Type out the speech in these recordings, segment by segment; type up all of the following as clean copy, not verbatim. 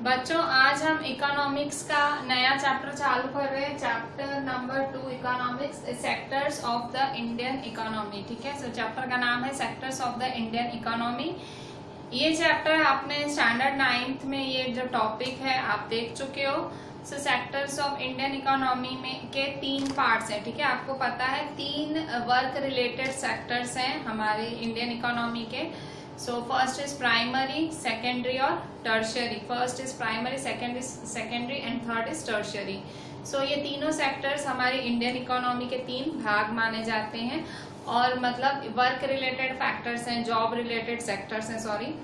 बच्चों आज हम इकोनॉमिक्स का नया चैप्टर चालू कर रहे हैं, chapter number 2 economics sectors of the Indian economy. ठीक है, सो चैप्टर का नाम है sectors of the Indian economy. ये चैप्टर आपने स्टैंडर्ड 9th में ये जो टॉपिक है आप देख चुके हो। सो सेक्टर्स ऑफ इंडियन इकोनॉमी में के 3 पार्ट्स हैं। ठीक है, आपको पता है 3 वर्क रिलेटेड सेक्टर्स हैं हमारे इंडियन इकोनॉमी के। So first is primary, secondary और tertiary. First is primary, second is secondary and third is tertiary. So ये तीनों सेक्टर्स हमारी इंडियन इकोनॉमी के 3 भाग माने जाते हैं और मतलब वर्क रिलेटेड फैक्टर्स हैं, जॉब रिलेटेड सेक्टर्स हैं, सॉरी।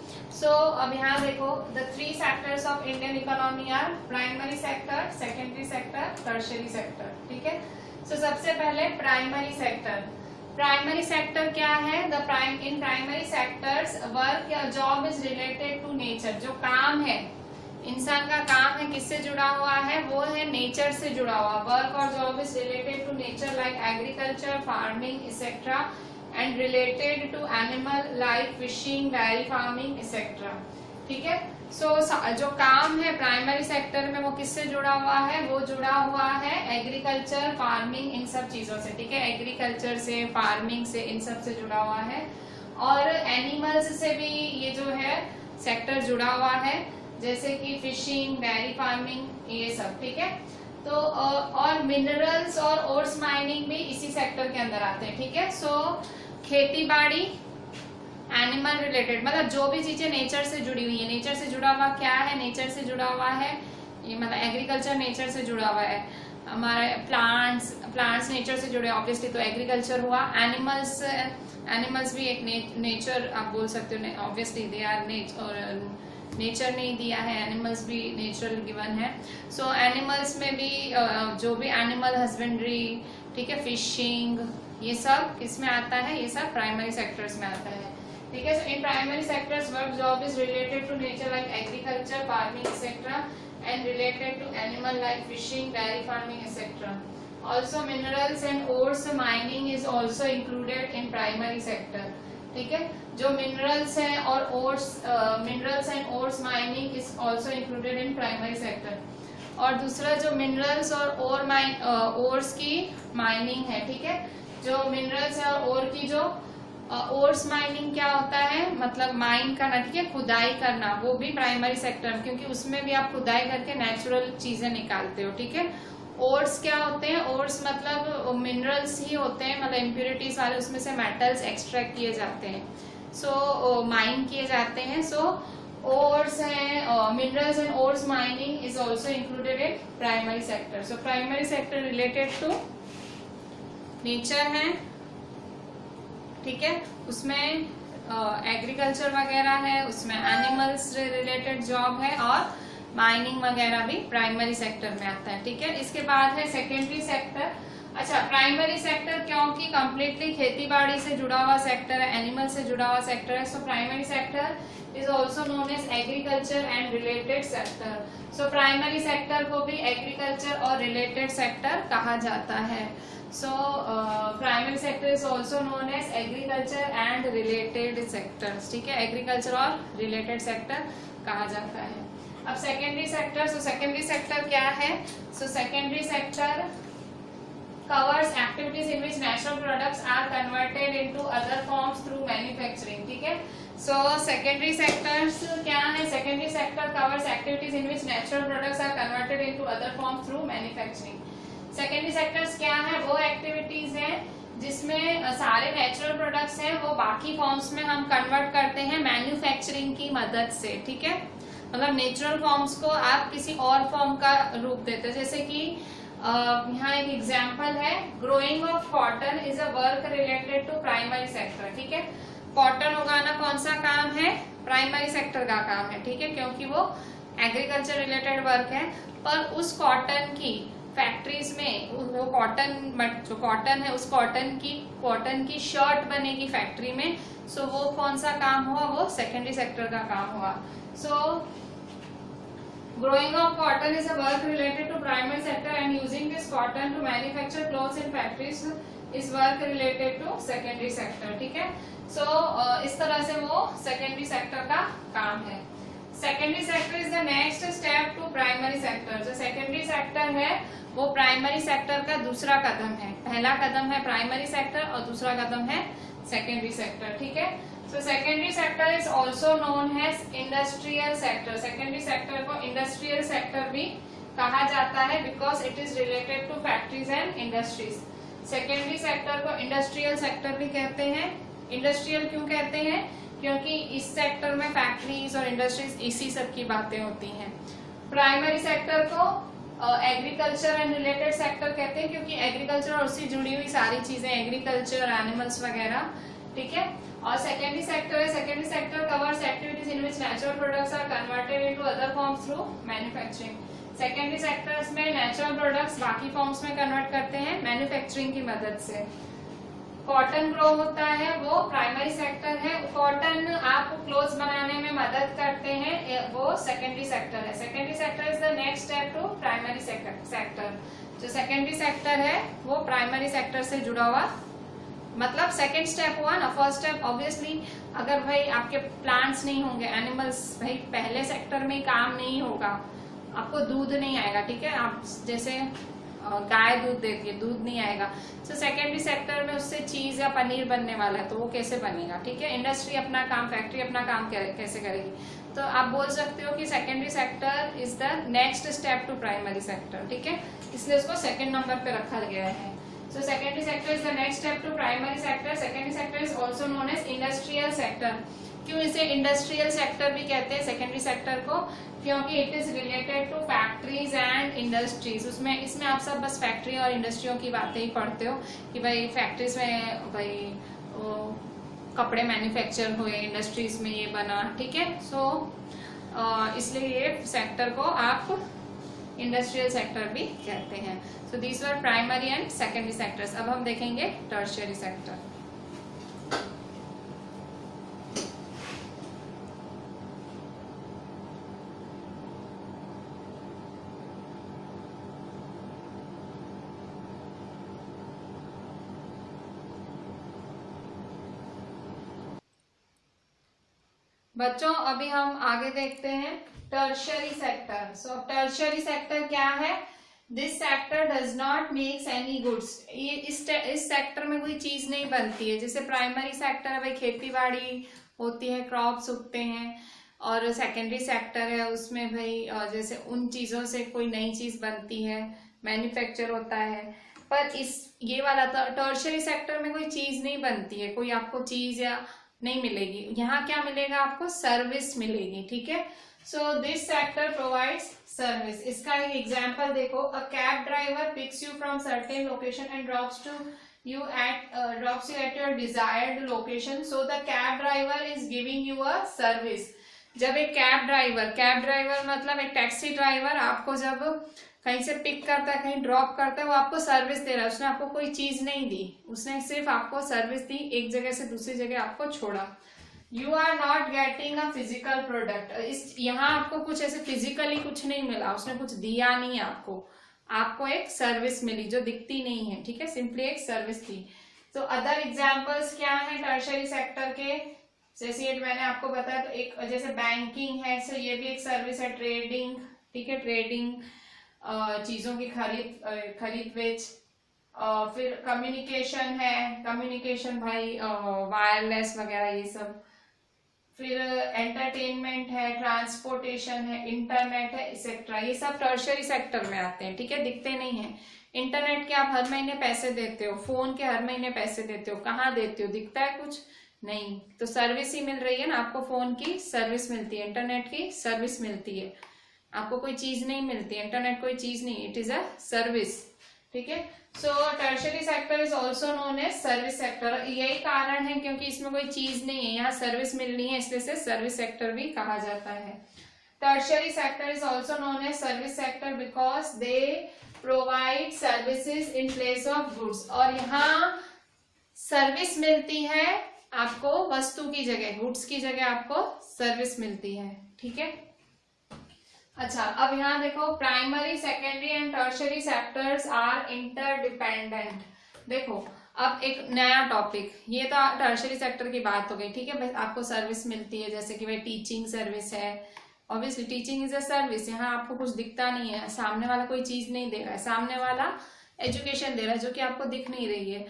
सो अब यहाँ देखो, the 3 sectors of Indian economy are primary sector, secondary sector, tertiary sector. ठीक है, सो सबसे पहले प्राइमरी सेक्टर। प्राइमरी सेक्टर क्या है? इन प्राइमरी सेक्टर्स वर्क या job is related to nature. जो काम है, इंसान का काम है, किससे जुड़ा हुआ है? वो है नेचर से जुड़ा हुआ। वर्क और job is related to nature like agriculture, farming etcetera and related to animal like fishing, dairy farming etcetera. ठीक है, सो जो काम है प्राइमरी सेक्टर में वो किससे जुड़ा हुआ है? वो जुड़ा हुआ है एग्रीकल्चर, फार्मिंग, इन सब चीजों से। ठीक है, एग्रीकल्चर से, फार्मिंग से, इन सब से जुड़ा हुआ है। और एनिमल्स से भी ये जो है सेक्टर जुड़ा हुआ है, जैसे कि फिशिंग, डेयरी फार्मिंग, ये सब। ठीक है, तो और मिनरल्स और ओर्स माइनिंग भी इसी सेक्टर के अंदर आते हैं। ठीक है, सो खेती बाड़ी, एनिमल रिलेटेड, मतलब जो भी चीजें नेचर से जुड़ी हुई है। नेचर से जुड़ा हुआ क्या है? नेचर से जुड़ा हुआ है ये, मतलब एग्रीकल्चर नेचर से जुड़ा हुआ है। हमारे प्लांट्स नेचर से जुड़े, ऑब्वियसली तो एग्रीकल्चर हुआ। एनिमल्स भी एक नेचर आप बोल सकते हो, ऑब्वियसली दे आर नेचर नहीं दिया है, एनिमल्स भी नेचुरल गिवन है। सो एनिमल्स में भी जो भी एनिमल हस्बेंड्री, ठीक है, फिशिंग, ये सब किस में आता है? ये सब प्राइमरी सेक्टर्स में आता है। ठीक है, in primary sectors work job is related to nature like agriculture, farming etcetera and related to animal like fishing, dairy farming etcetera. Also minerals and ores mining is also included in primary sector. ठीक है, जो minerals हैं और minerals and ores mining is also included in primary sector. और दूसरा जो minerals और ores की माइनिंग है, ठीक है, जो मिनरल्स है और ओर की जो ओर्स माइनिंग क्या होता है? मतलब माइन करना, ठीक है, खुदाई करना, वो भी प्राइमरी सेक्टर, क्योंकि उसमें भी आप खुदाई करके नेचुरल चीजें निकालते हो। ठीक है, ओर्स क्या होते हैं? ओर्स मतलब मिनरल्स ही होते हैं, मतलब इम्प्योरिटीज वाले, उसमें से मेटल्स एक्सट्रैक्ट किए जाते हैं, सो माइन किए जाते हैं। सो ओर्स हैं, minerals and ores mining is also included in primary sector. So primary sector related to nature है, ठीक है, उसमें एग्रीकल्चर वगैरह है, उसमें एनिमल्स से रिलेटेड जॉब है और माइनिंग वगैरह भी प्राइमरी सेक्टर में आता है। ठीक है, इसके बाद है सेकेंडरी सेक्टर। अच्छा, प्राइमरी सेक्टर क्योंकि कंप्लीटली खेती बाड़ी से जुड़ा हुआ सेक्टर है, एनिमल से जुड़ा हुआ सेक्टर है, so primary sector is also known as agriculture and related sector. So primary sector को भी एग्रीकल्चर और रिलेटेड सेक्टर कहा जाता है। So primary sector is also known as agriculture and related sectors। ठीक है, एग्रीकल्चर और रिलेटेड सेक्टर कहा जाता है। अब सेकेंडरी सेक्टर, सो सेकेंडरी सेक्टर क्या है? So secondary sector covers activities in which natural products are converted into other forms through manufacturing। ठीक है, so secondary sectors क्या है? Secondary sector covers activities in which natural products are converted into other forms through manufacturing। Secondary sectors क्या है? वो activities हैं जिसमें सारे नेचुरल प्रोडक्ट्स हैं वो बाकी फॉर्म्स में हम कन्वर्ट करते हैं मैन्युफैक्चरिंग की मदद से। ठीक है, मतलब नेचुरल फॉर्म्स को आप किसी और फॉर्म का रूप देते हैं। जैसे कि यहाँ एक एग्जांपल है, growing of cotton is a work related to primary sector. ठीक है, कॉटन उगाना कौन सा काम है? प्राइमरी सेक्टर का काम है। ठीक है, क्योंकि वो एग्रीकल्चर रिलेटेड वर्क है, पर उस कॉटन की फैक्ट्रीज में वो जो कॉटन है, उस कॉटन की शर्ट बनेगी फैक्ट्री में, सो वो कौन सा काम हुआ? वो सेकेंडरी सेक्टर का काम हुआ। So growing of cotton is a work related to primary sector and using this cotton to manufacture clothes in factories is work related to secondary sector. ठीक है, सो इस तरह से वो सेकेंडरी सेक्टर का काम है। Secondary sector is the next step primary sector. जो सेकेंडरी सेक्टर है वो प्राइमरी सेक्टर का दूसरा कदम है। पहला कदम है प्राइमरी सेक्टर और दूसरा कदम है सेकेंडरी सेक्टर, ठीक है। So secondary sector is also known as industrial sector. Secondary sector को इंडस्ट्रियल सेक्टर भी कहा जाता है because it is related to factories and industries. Secondary sector को इंडस्ट्रियल सेक्टर भी कहते हैं। इंडस्ट्रियल क्यों कहते हैं? क्योंकि इस सेक्टर में फैक्ट्रीज और इंडस्ट्रीज इसी सब की बातें होती हैं। प्राइमरी सेक्टर को एग्रीकल्चर एंड रिलेटेड सेक्टर कहते हैं क्योंकि एग्रीकल्चर और उससे जुड़ी हुई सारी चीजें, एग्रीकल्चर, एनिमल्स वगैरह, ठीक है। और सेकेंडरी सेक्टर है, secondary sector covers activities in which natural products are converted into other forms through manufacturing. Secondary sectors में नेचुरल प्रोडक्ट्स बाकी फॉर्म्स में कन्वर्ट करते हैं मैन्युफैक्चरिंग की मदद से। कॉटन ग्रो होता है वो प्राइमरी सेक्टर है। कॉटन आपको क्लोथ्स बनाने में मदद करते हैं, वो सेकेंडरी सेक्टर है। Secondary sector is the next step to primary sector. जो सेकेंडरी सेक्टर है वो प्राइमरी सेक्टर से जुड़ा हुआ, मतलब सेकेंड स्टेप हुआ ना। फर्स्ट स्टेप ऑब्वियसली अगर भाई आपके प्लांट्स नहीं होंगे, एनिमल्स, भाई पहले सेक्टर में काम नहीं होगा, आपको दूध नहीं आएगा, ठीक है। आप जैसे गाय दूध देती है, दूध नहीं आएगा। तो सेकेंडरी सेक्टर में उससे चीज या पनीर बनने वाला है तो वो कैसे बनेगा, ठीक है। इंडस्ट्री अपना काम, फैक्ट्री अपना काम कैसे करेगी। तो आप बोल सकते हो कि secondary sector is the next step to primary sector, ठीक है। इसलिए उसको सेकेंड नंबर पे रखा गया है। So secondary sector is the next step to primary sector. Secondary sector is also known as industrial sector. क्यों इसे इंडस्ट्रियल सेक्टर भी कहते हैं सेकेंडरी सेक्टर को? क्योंकि it is related to factories and industries. इसमें आप सब बस फैक्ट्री और इंडस्ट्रियों की बातें ही पढ़ते हो कि भाई फैक्ट्रीज में भाई कपड़े मैन्युफैक्चर हुए, इंडस्ट्रीज में ये बना, ठीक है। सो इसलिए ये सेक्टर को आप इंडस्ट्रियल सेक्टर भी कहते हैं। So these were primary and secondary sectors. अब हम देखेंगे टर्शियरी सेक्टर। बच्चों अभी हम आगे देखते हैं टर्शियरी सेक्टर। सो टर्शियरी सेक्टर क्या है? This sector does not makes any goods. ये इस सेक्टर में कोई चीज नहीं बनती है। जैसे प्राइमरी सेक्टर है भाई खेती बाड़ी होती है, क्रॉप्स उगते हैं, और सेकेंडरी सेक्टर है उसमें भाई जैसे उन चीजों से कोई नई चीज बनती है, मैन्युफैक्चर होता है। पर ये वाला टर्शियरी सेक्टर में कोई चीज नहीं बनती है, कोई आपको चीज या नहीं मिलेगी। यहाँ क्या मिलेगा आपको? सर्विस मिलेगी, ठीक है। So this sector provides service. इसका एक एग्जांपल देखो, a cab driver picks you from certain location and drops you at your desired location, so the cab driver is giving you a service। जब एक cab driver मतलब एक taxi driver आपको जब कहीं से पिक करता है, कहीं ड्रॉप करता है, वो आपको सर्विस दे रहा है। उसने आपको कोई चीज नहीं दी, उसने सिर्फ आपको सर्विस दी, एक जगह से दूसरी जगह आपको छोड़ा। You are not getting a physical product. यहाँ आपको कुछ ऐसे फिजिकली कुछ नहीं मिला, उसने कुछ दिया नहीं आपको एक सर्विस मिली जो दिखती नहीं है, ठीक है, सिंपली एक सर्विस थी। तो अदर एग्जांपल्स क्या है टर्शियरी सेक्टर के? जैसे ये मैंने आपको बताया, तो एक जैसे बैंकिंग है, सो ये भी एक सर्विस है। ट्रेडिंग, ठीक है, ट्रेडिंग चीजों की खरीद बेच। फिर कम्युनिकेशन है, कम्युनिकेशन भाई वायरलेस वगैरह ये सब। फिर एंटरटेनमेंट है, ट्रांसपोर्टेशन है, इंटरनेट है, एक्सेट्रा। ये सब टर्शियरी सेक्टर में आते हैं, ठीक है, दिखते नहीं है। इंटरनेट के आप हर महीने पैसे देते हो, फोन के हर महीने पैसे देते हो, कहाँ देते हो? दिखता है कुछ नहीं, तो सर्विस ही मिल रही है ना आपको। फोन की सर्विस मिलती है, इंटरनेट की सर्विस मिलती है, आपको कोई चीज नहीं मिलती। इंटरनेट कोई चीज नहीं, इट इज अ सर्विस, ठीक है। So tertiary sector is also known as service sector. यही कारण है क्योंकि इसमें कोई चीज नहीं है, यहाँ सर्विस मिलनी है, इसलिए से सर्विस सेक्टर भी कहा जाता है। Tertiary sector is also known as service sector because they provide services in place of goods. और यहाँ सर्विस मिलती है आपको वस्तु की जगह, गुड्स की जगह आपको सर्विस मिलती है, ठीक है। अच्छा, अब यहाँ देखो, primary, secondary and tertiary sectors are interdependent. देखो अब एक नया टॉपिक, ये तो टर्शियरी सेक्टर की बात हो गई, ठीक है। आपको सर्विस मिलती है, जैसे कि भाई टीचिंग सर्विस है, obviously teaching is a service, यहाँ आपको कुछ दिखता नहीं है, सामने वाला कोई चीज नहीं दे रहा है, सामने वाला एजुकेशन दे रहा है जो कि आपको दिख नहीं रही है।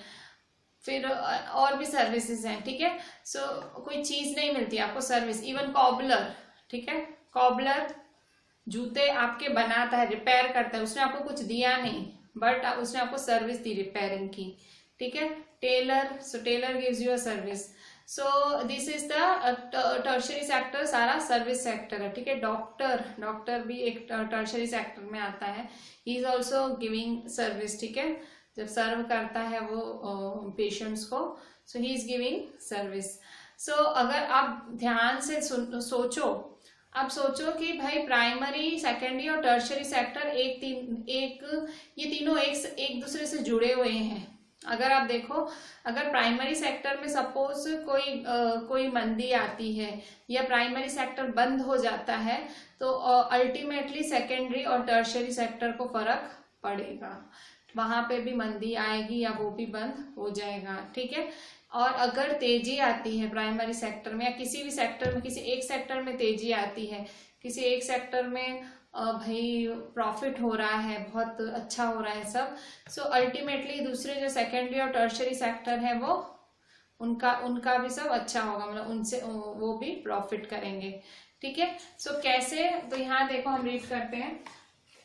फिर और भी सर्विसेज हैं, ठीक है। सो कोई चीज नहीं मिलती आपको, सर्विस। इवन कॉबलर, ठीक है, कॉबलर जूते आपके बनाता है, रिपेयर करता है, उसने आपको कुछ दिया नहीं बट उसने आपको सर्विस दी रिपेयरिंग की, ठीक है। Tailor, so tailor gives you a service. So this is the tertiary sector, सारा सर्विस सेक्टर है, ठीक है। डॉक्टर, डॉक्टर भी एक टर्शरी सेक्टर में आता है, he is also giving service, ठीक है, जब सर्व करता है वो पेशेंट्स को, सो ही इज गिविंग सर्विस। सो अगर आप ध्यान से सोचो, अब सोचो कि भाई प्राइमरी, सेकेंडरी और टर्शरी सेक्टर ये तीनों एक दूसरे से जुड़े हुए हैं। अगर आप देखो, अगर प्राइमरी सेक्टर में सपोज कोई मंदी आती है या प्राइमरी सेक्टर बंद हो जाता है तो अल्टीमेटली सेकेंडरी और टर्शरी सेक्टर को फर्क पड़ेगा, वहां पे भी मंदी आएगी या वो भी बंद हो जाएगा, ठीक है। और अगर तेजी आती है प्राइमरी सेक्टर में या किसी भी सेक्टर में, किसी एक सेक्टर में तेजी आती है, किसी एक सेक्टर में भाई प्रॉफिट हो रहा है, बहुत अच्छा हो रहा है सब, सो अल्टीमेटली दूसरे जो सेकेंडरी और टर्शरी सेक्टर है वो उनका भी सब अच्छा होगा, मतलब उनसे वो भी प्रॉफिट करेंगे, ठीक है। सो कैसे, तो यहाँ देखो हम रीड करते हैं,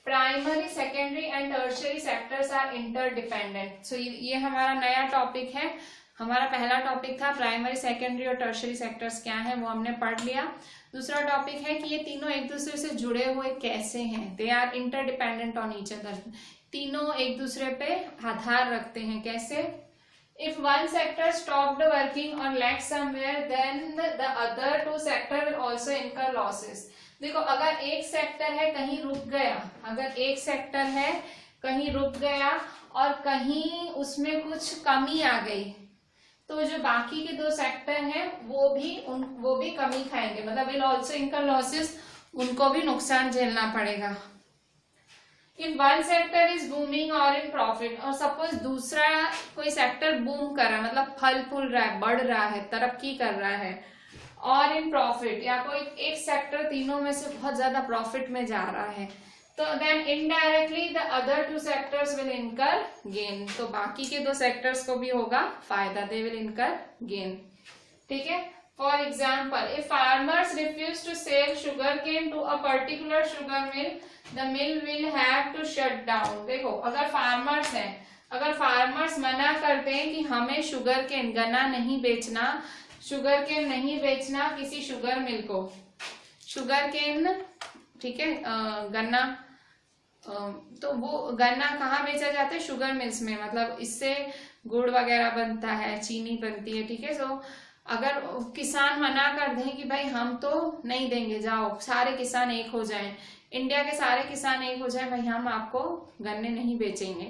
primary, secondary and tertiary sectors are interdependent. So ये हमारा नया टॉपिक है। हमारा पहला टॉपिक था प्राइमरी, सेकेंडरी और टर्शरी सेक्टर्स क्या है, वो हमने पढ़ लिया। दूसरा टॉपिक है कि ये तीनों एक दूसरे से जुड़े हुए कैसे हैं, they are interdependent on each other, तीनों एक दूसरे पे आधार रखते हैं, कैसे। If one sector stopped working और lack somewhere then the other two sector will also incur losses. देखो, अगर एक सेक्टर है कहीं रुक गया, अगर एक सेक्टर है कहीं रुक गया और कहीं उसमें कुछ कमी आ गई, तो जो बाकी के दो सेक्टर हैं वो भी कमी खाएंगे, मतलब विल आल्सो इनकर लॉसेस, उनको भी नुकसान झेलना पड़ेगा। In one sector is booming और इन प्रॉफिट, और सपोज दूसरा कोई सेक्टर बूम कर रहा है, मतलब फल फूल रहा है, बढ़ रहा है, तरक्की कर रहा है, और इन प्रॉफिट, या कोई एक सेक्टर तीनों में से बहुत ज्यादा प्रॉफिट में जा रहा है, तो then indirectly the other two sectors will incur gain, तो बाकी के दो सेक्टर्स को भी होगा फायदा, दे विल इनकर गेन, ठीक है। For example, if farmers refuse to sell sugar cane to a particular sugar mill, the mill will have to shut down. देखो, अगर फार्मर्स हैं, अगर फार्मर्स मना कर दें कि हमें शुगर केन, गन्ना नहीं बेचना, शुगर केन नहीं बेचना किसी शुगर मिल को, शुगर केन, ठीक है, गन्ना, तो वो गन्ना कहाँ बेचा जाता है, शुगर मिल्स में, मतलब इससे गुड़ वगैरह बनता है, चीनी बनती है, ठीक है। सो अगर किसान मना कर दें कि भाई हम तो नहीं देंगे, जाओ सारे किसान एक हो जाएं, इंडिया के सारे किसान एक हो जाएं, भाई हम आपको गन्ने नहीं बेचेंगे,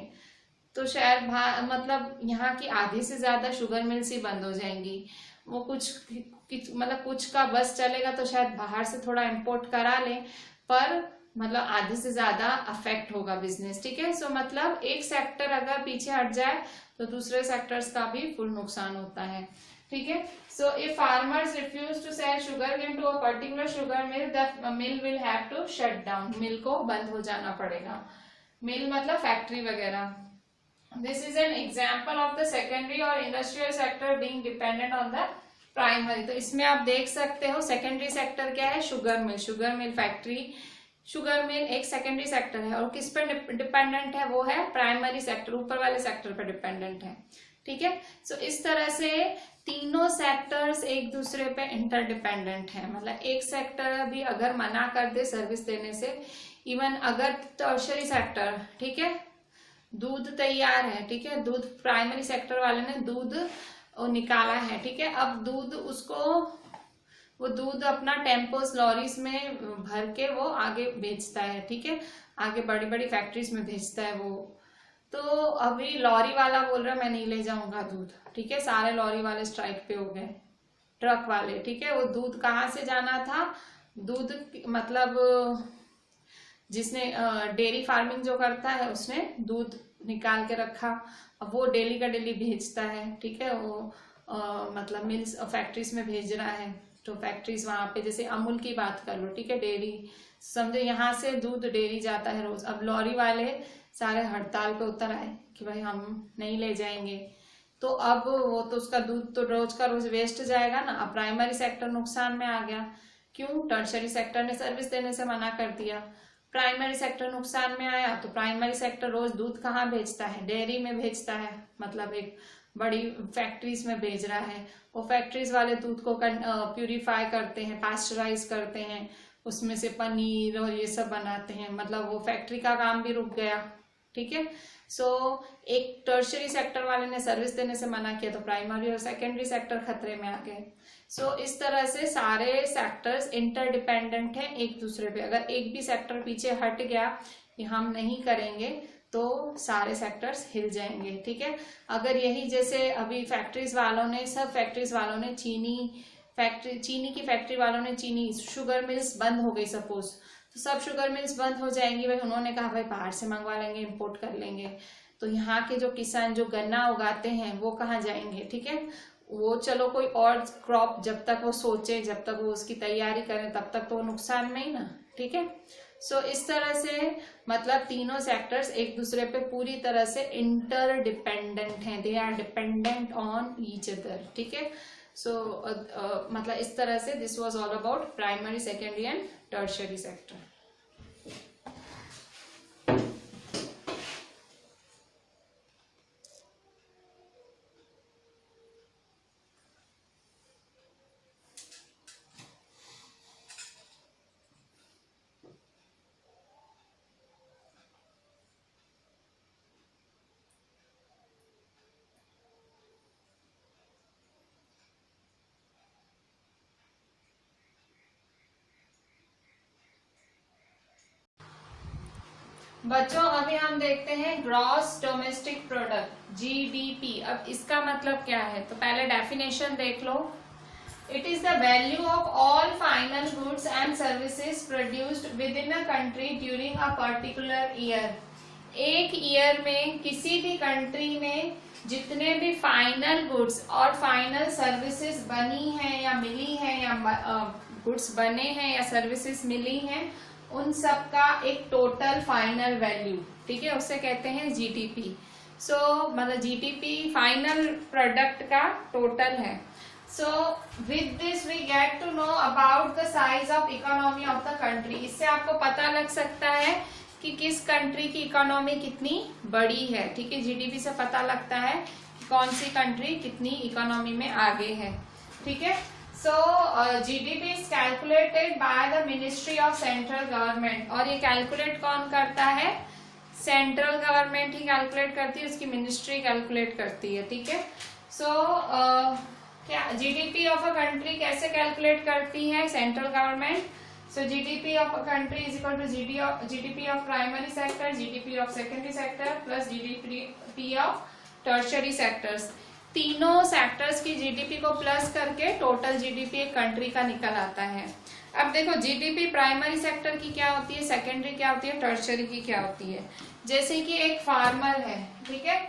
तो शायद मतलब यहाँ की आधी से ज्यादा शुगर मिल्स ही बंद हो जाएंगी। वो मतलब कुछ का बस चलेगा तो शायद बाहर से थोड़ा इम्पोर्ट करा लें, पर मतलब आधे से ज्यादा अफेक्ट होगा बिजनेस, ठीक है। सो मतलब एक सेक्टर अगर पीछे हट जाए तो दूसरे सेक्टर्स का भी फुल नुकसान होता है, ठीक है। So if farmers refuse to sell sugar cane to a particular sugar mill, the mill will have to shut down, mill को बंद हो जाना पड़ेगा, मिल मतलब फैक्ट्री वगैरह। This is an example of the secondary और industrial sector being dependent on the primary. तो इसमें आप देख सकते हो सेकेंडरी सेक्टर क्या है, sugar mill factory, sugar mill एक सेकेंडरी सेक्टर है, और किस पर डिपेंडेंट है, वो है प्राइमरी सेक्टर, ऊपर वाले सेक्टर पर डिपेंडेंट है, ठीक है। सो इस तरह से तीनों सेक्टर्स एक दूसरे पे इंटरडिपेंडेंट है, मतलब एक सेक्टर भी अगर मना कर दे सर्विस देने से, इवन अगर टर्शरी सेक्टर, ठीक है, दूध तैयार है, ठीक है, दूध प्राइमरी सेक्टर वाले ने दूध निकाला है, ठीक है, अब वो दूध अपना टेम्पोस लॉरीज में भर के वो आगे बेचता है, ठीक है, आगे बड़ी बड़ी फैक्ट्रीज में भेजता है वो। तो अभी लॉरी वाला बोल रहा है मैं नहीं ले जाऊंगा दूध, ठीक है, सारे लॉरी वाले स्ट्राइक पे हो गए, ट्रक वाले, ठीक है। वो दूध कहाँ से जाना था, दूध मतलब जिसने डेयरी फार्मिंग जो करता है उसने दूध निकाल के रखा, अब वो डेली का डेली भेजता है, ठीक है, वो मतलब मिल्स फैक्ट्रीज में भेज रहा है, तो फैक्ट्रीज वहां पे, जैसे अमूल की बात कर लो, ठीक है, डेयरी, समझो यहाँ से दूध डेयरी जाता है रोज। अब लॉरी वाले सारे हड़ताल पे उतर आए कि भाई हम नहीं ले जाएंगे, तो अब वो तो उसका दूध तो रोज का रोज वेस्ट जाएगा ना। अब प्राइमरी सेक्टर नुकसान में आ गया, क्यों? टर्शरी सेक्टर ने सर्विस देने से मना कर दिया। प्राइमरी सेक्टर नुकसान में आया तो प्राइमरी सेक्टर रोज दूध कहाँ भेजता है? डेयरी में भेजता है, मतलब एक बड़ी फैक्ट्रीज में भेज रहा है। वो फैक्ट्रीज वाले दूध को प्यूरिफाई करते हैं, पास्चराइज करते हैं, उसमें से पनीर और ये सब बनाते हैं, मतलब वो फैक्ट्री का काम भी रुक गया, ठीक है। सो एक टर्शरी सेक्टर वाले ने सर्विस देने से मना किया तो प्राइमरी और सेकेंडरी सेक्टर खतरे में आ गए। सो इस तरह से सारे सेक्टर्स इंटरडिपेंडेंट हैं एक दूसरे पे। अगर एक भी सेक्टर पीछे हट गया कि हम नहीं करेंगे तो सारे सेक्टर्स हिल जाएंगे, ठीक है। अगर यही जैसे अभी फैक्ट्रीज वालों ने, सब फैक्ट्रीज वालों ने चीनी की फैक्ट्री वालों ने चीनी, शुगर मिल्स बंद हो गई सपोज, तो सब शुगर मिल्स बंद हो जाएंगी। भाई उन्होंने कहा भाई बाहर से मंगवा लेंगे, इंपोर्ट कर लेंगे, तो यहाँ के जो किसान जो गन्ना उगाते हैं वो कहाँ जाएंगे, ठीक है। वो चलो कोई और क्रॉप जब तक वो सोचे, जब तक वो उसकी तैयारी करें, तब तक तो वो नुकसान में ही ना, ठीक है। सो इस तरह से मतलब तीनों सेक्टर्स एक दूसरे पे पूरी तरह से इंटरडिपेंडेंट हैं, they are dependent on each other, ठीक है। सो मतलब इस तरह से this was all about primary, secondary and tertiary sector. बच्चों अभी हम देखते हैं ग्रॉस डोमेस्टिक प्रोडक्ट, जीडीपी। अब इसका मतलब क्या है, तो पहले डेफिनेशन देख लो। It is the value of all final goods and services produced within a country during a particular year. एक ईयर में किसी भी कंट्री में जितने भी फाइनल गुड्स और फाइनल सर्विसेज बनी हैं या मिली हैं, या गुड्स बने हैं या सर्विसेज मिली हैं, उन सब का एक टोटल फाइनल वैल्यू, ठीक है, उसे कहते हैं जीडीपी। सो मतलब जीडीपी फाइनल प्रोडक्ट का टोटल है। So with this we get to know about the size of economy of the country. इससे आपको पता लग सकता है कि किस कंट्री की इकोनॉमी कितनी बड़ी है, ठीक है। जीडीपी से पता लगता है कि कौन सी कंट्री कितनी इकोनॉमी में आगे है, ठीक है। So GDP is calculated by the Ministry of Central Government, और ये कैलकुलेट कौन करता है? सेंट्रल गवर्नमेंट ही कैलकुलेट करती है, उसकी मिनिस्ट्री कैलकुलेट करती है, ठीक है। सो क्या जीडीपी ऑफ अ कंट्री कैसे कैलकुलेट करती है? Central government. So GDP of a country is equal to GDP of primary sector, GDP of secondary sector plus GDP of tertiary sectors. तीनों sectors की जीडीपी को plus करके total GDP एक country का निकल आता है। अब देखो जीडीपी प्राइमरी सेक्टर की क्या होती है, सेकेंडरी क्या होती है, टर्शियरी की क्या होती है। जैसे कि एक फार्मर है, ठीक है,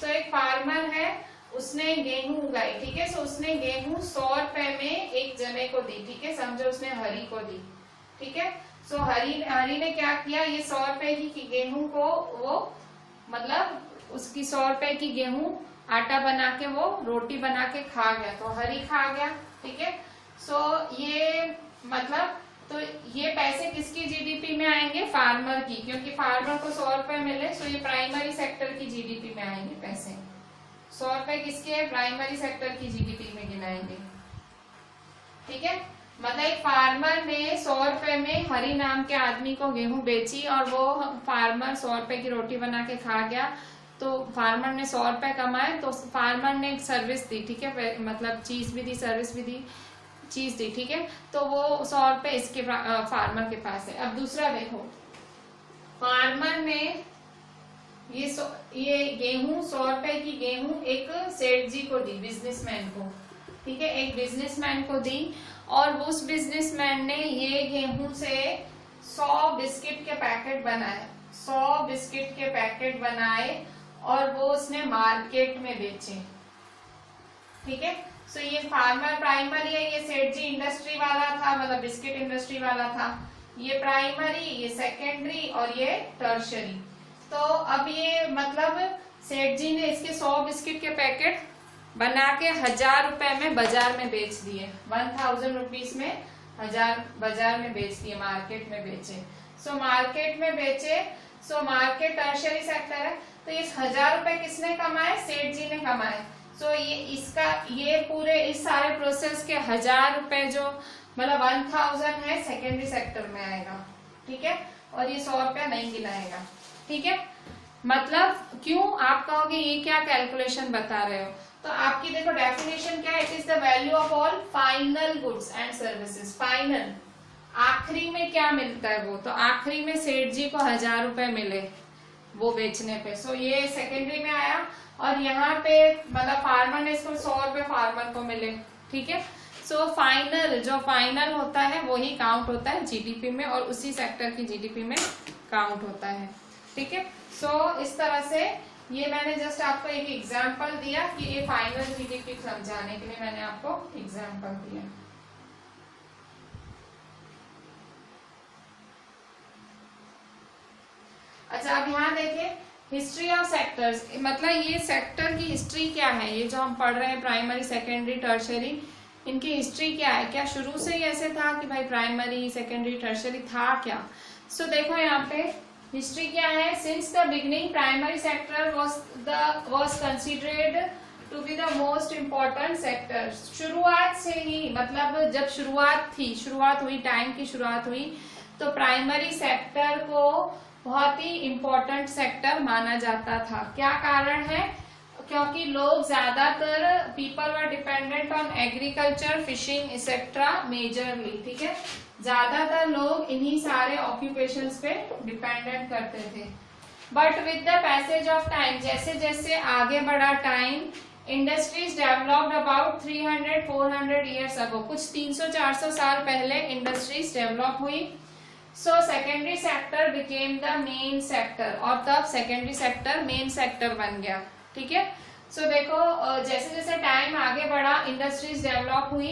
तो एक फार्मर है, उसने गेहूं उगाई, ठीक है। सो उसने गेहूं 100 रुपए में एक जने को दी, ठीक है, समझो उसने हरी को दी, ठीक है। सो हरी ने क्या किया, ये 100 रुपए की गेहूं को वो मतलब उसकी 100 रुपए की गेहूं आटा बना के वो रोटी बना के खा गया, तो हरी खा गया, ठीक है। सो ये मतलब तो ये पैसे किसकी जीडीपी में आएंगे? फार्मर की, क्योंकि फार्मर को 100 रुपए मिले, सो ये प्राइमरी सेक्टर की जीडीपी में आएंगे पैसे। 100 रुपए किसके है? प्राइमरी सेक्टर की जीडीपी में गिनाएंगे, ठीक है। मतलब एक फार्मर ने 100 रुपए में हरी नाम के आदमी को गेहूं बेची और वो फार्मर 100 रुपए की रोटी बना के खा गया, तो फार्मर ने 100 रुपए कमाए, तो फार्मर ने एक सर्विस दी, ठीक है, मतलब चीज भी दी, सर्विस भी दी, चीज दी, ठीक है। तो वो 100 रुपए इसके फार्मर के पास है। अब दूसरा देखो, फार्मर ने ये गेहूं 100 रुपए की गेहूं एक सेठ जी को दी, बिजनेसमैन को, ठीक है, एक बिजनेसमैन को दी, और उस बिजनेसमैन ने ये गेहूं से 100 बिस्किट के पैकेट बनाए, 100 बिस्किट के पैकेट बनाए और वो उसने मार्केट में बेचे, ठीक है। सो ये फार्मर प्राइमरी है, ये सेठ जी इंडस्ट्री वाला था, मतलब बिस्किट इंडस्ट्री वाला था। ये प्राइमरी, ये सेकेंडरी और ये टर्शरी। तो अब ये मतलब सेठ जी ने इसके 100 बिस्किट के पैकेट बना के 1000 रुपए में बाजार में बेच दिए। 1000 रुपीज में 1000 बाजार में बेच दिए, मार्केट में बेचे। सो मार्केट में बेचे, सो मार्केट टर्शरी सेक्टर है। तो इस 1000 रुपए किसने कमाए? सेठ जी ने कमाए। सो ये पूरे इस सारे प्रोसेस के 1000 रुपए जो मतलब 1000 है सेकेंडरी सेक्टर में आएगा, ठीक है। और ये 100 रुपया नहीं गिनाएगा, ठीक है। मतलब क्यों आप कहोगे ये क्या कैलकुलेशन बता रहे हो? तो आपकी देखो डेफिनेशन क्या है, it is the value of all final goods and services. Final आखिरी में क्या मिलता है वो, तो आखिरी में सेठ जी को 1000 रुपए मिले वो बेचने पे। सो ये सेकेंडरी में आया। और यहाँ पे मतलब फार्मर ने इसको 100 रुपए फार्मर को मिले, ठीक है। सो फाइनल जो फाइनल होता है वही काउंट होता है जीडीपी में, और उसी सेक्टर की जीडीपी में काउंट होता है, ठीक है। सो इस तरह से ये मैंने जस्ट आपको एक एग्जांपल दिया कि ये फाइनल जीडीपी समझाने के लिए मैंने आपको एग्जांपल दिया। अच्छा, अब यहाँ देखें हिस्ट्री ऑफ सेक्टर्स, मतलब ये सेक्टर की हिस्ट्री क्या है, ये जो हम पढ़ रहे हैं प्राइमरी सेकेंडरी टर्शरी, इनकी हिस्ट्री क्या है? क्या शुरू से ही ऐसे था कि भाई प्राइमरी सेकेंडरी टर्शरी था क्या? सो देखो यहाँ पे हिस्ट्री क्या है। Since the beginning primary sector was considered to be the most important sector. शुरुआत से ही, मतलब जब शुरुआत हुई टाइम की शुरुआत हुई, तो प्राइमरी सेक्टर को बहुत ही इम्पोर्टेंट सेक्टर माना जाता था। क्या कारण है? क्योंकि लोग ज्यादातर people were dependent on agriculture, fishing etcetera majorly, ठीक है। ज्यादातर लोग इन्हीं सारे ऑक्यूपेशंस पे डिपेंडेंट करते थे। But with the passage of time, जैसे जैसे आगे बढ़ा time, industries developed about 300-400 years अगो, कुछ 300-400 साल पहले इंडस्ट्रीज डेवलप हुई। सो secondary sector became the main sector, और तब सेकेंडरी सेक्टर मेन सेक्टर बन गया, ठीक है। सो देखो जैसे जैसे टाइम आगे बढ़ा इंडस्ट्रीज डेवलप हुई,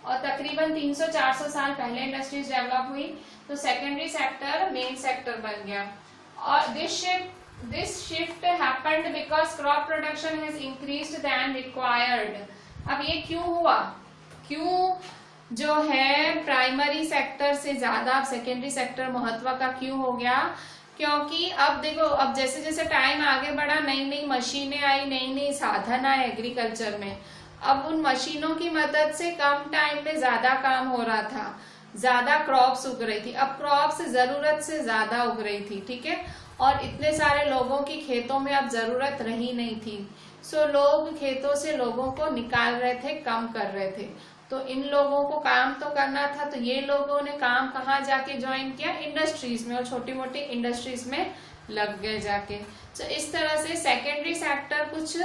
और तकरीबन 300-400 साल पहले इंडस्ट्रीज डेवलप हुई, तो सेकेंडरी सेक्टर मेन सेक्टर बन गया। और this shift happened because crop production has increased than required. अब ये क्यों हुआ? क्यों जो है प्राइमरी सेक्टर से ज्यादा सेकेंडरी सेक्टर महत्व का क्यों हो गया? क्योंकि अब देखो, अब जैसे जैसे टाइम आगे बढ़ा, नई नई मशीनें आई, नई नई साधन आए एग्रीकल्चर में। अब उन मशीनों की मदद से कम टाइम में ज्यादा काम हो रहा था, ज्यादा क्रॉप्स उग रही थी। अब क्रॉप्स जरूरत से ज्यादा उग रही थी, ठीक है। और इतने सारे लोगों की खेतों में अब जरूरत रही नहीं थी। सो लोग खेतों से लोगों को निकाल रहे थे, कम कर रहे थे। तो इन लोगों को काम तो करना था, तो ये लोगों ने काम कहाँ जाके ज्वाइन किया? इंडस्ट्रीज में, और छोटी मोटी इंडस्ट्रीज में लग गए जाके। तो इस तरह से सेकेंडरी सेक्टर कुछ